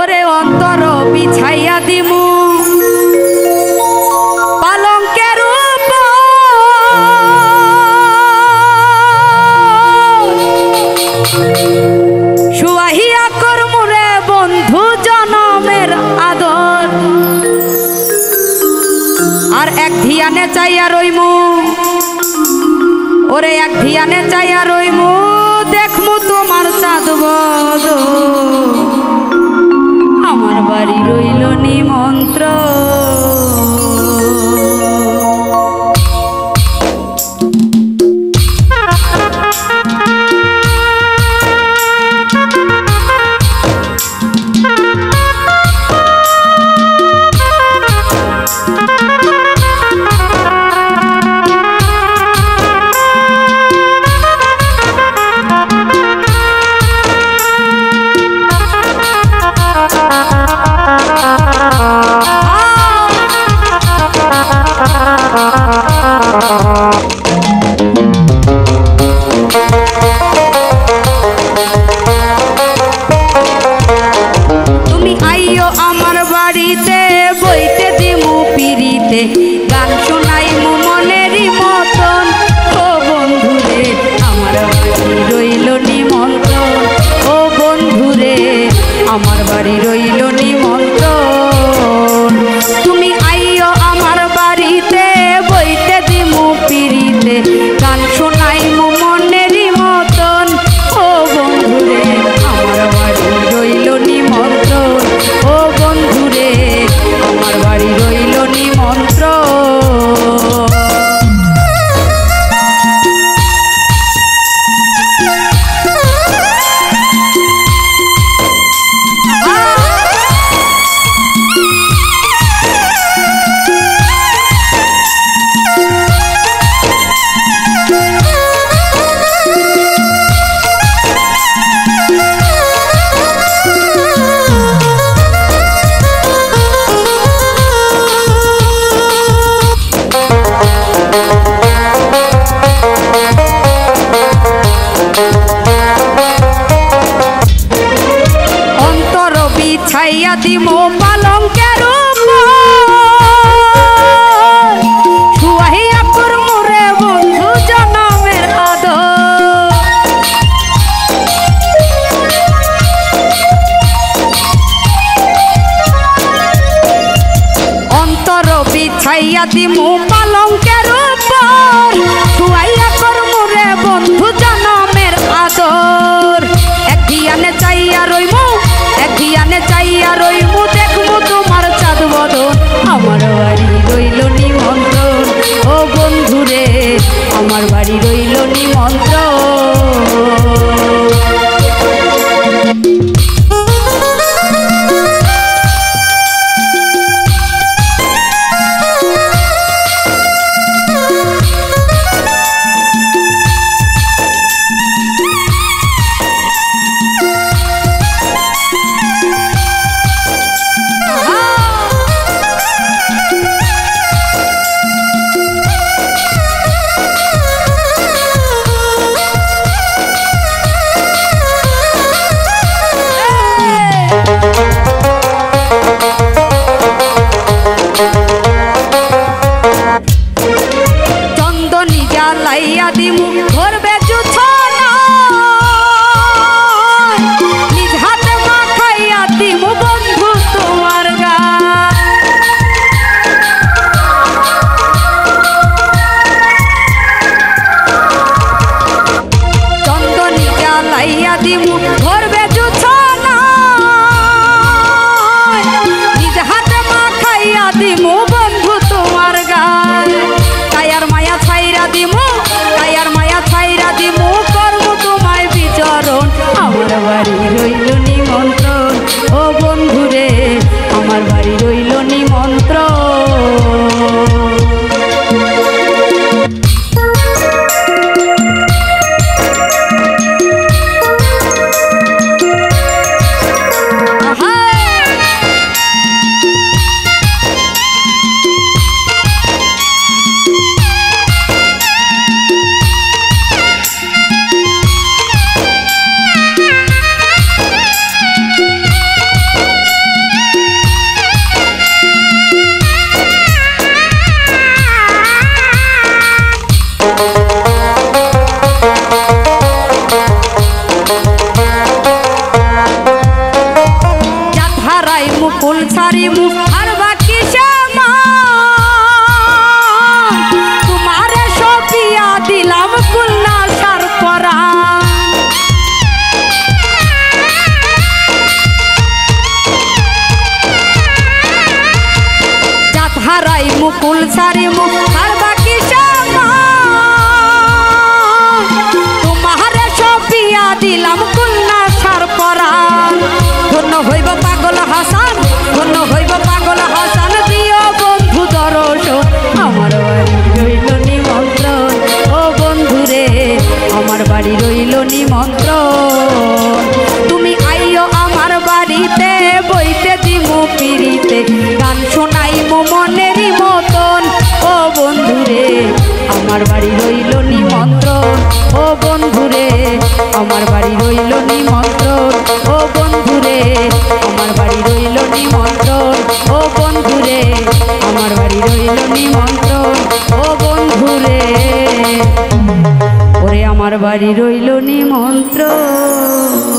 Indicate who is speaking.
Speaker 1: ওরে অন্তর বিছাইয়া দিমু পালঙ্কের উপর শুয়াইয়া করমু রে বন্ধু জনমের আদর আর এক ধিয়ানে চাইয়া রইমু ওরে এক ধিয়ানে চাইয়া রইমু দেখমু তোমার চাঁদ বদর আমার বাড়ি রইল নিমন্ত্র গান শোনাইমু মনেরই মতন ও বন্ধুরে আমার বাড়ি রইল নিমন্ত্রণ ও বন্ধুরে আমার বাড়ি রইল নিমন্ত্রণ তুমি আইও আমার বাড়িতে বইতে দিমু পিড়িতে গান শোনাইমু মনেরই মতন ও বন্ধুরে আমার বাড়ি রইল নিমন্ত্রণ ও বন্ধুরে আমার বাড়ি রইল নিমন্ত্রণ ছাইয়া দিমু পালঙ্কের উপর শুয়াইয়া করমু রে বন্ধু জনমের আদর অন্তর বিছাইয়া দিমু পালঙ্কের উপর শুয়াইয়া করমু রে বন্ধু জনমের আদর এক ধিয়ানে চাইয়া রইমু এক ধিয়ানে চাইয়া রইমু দেখমু তোমার চাঁদ বদন আমার বাড়ি রইল নিমন্ত্রণ ও বন্ধুরে আমার বাড়ি রইল নিমন্ত্রণ চন্দনী জ্বালাইয়া দিমু ধরবে জুছনা নিজ হাতে মাখাইয়া দিমু বন্ধু তোমার গান চন্দনী জ্বালাইয়া দিমু ধরবে জুছনা নিজ হাতে মাখাইয়া দিমু বন্ধু তোমার গান কায়ার মায়া ছাইরা দিমু কায়ার মায়া ছাইরা দিমু করমু তোমায় বিচরণ আমার বাড়ি রইল নিমন্ত্রণ ও বন্ধুরে আমার বাড়ি রইল নিমন্ত্রণ মুকুল ছাড়িমু আর বাকি শ্যামা তোমারে সপিয়া দিলাম কুলনা সার পরা জাত হারাই মুকুল ছাড়িমু আর বাকি শ্যামা তোমারে সপিয়া দিলাম কুলনা সার পরা ধন্য হইব পাগল হাসান ধন্য হইব পাগল হাসান দিও বন্ধু দর্শন আমার বাড়ি রইল নিমন্ত্রণ ও বন্ধু রে আমার বাড়ি রইল নিমন্ত্রণ তুমি আইও আমার বাড়িতে বইতে দিমু পিড়িতে গান শোনাইমু মনেরই মতন ও বন্ধু রে আমার বাড়ি রইল নিমন্ত্রণ ও বন্ধু রে আমার বাড়ি রইল নিমন্ত্রণ ও বন্ধু রে আমার বাড়ি রইল নিমন্ত্রণ ও বন্ধু রে আমার বাড়ি রইল নিমন্ত্রণ ও বন্ধু রে ওরে আমার বাড়ি রইল নিমন্ত্রণ।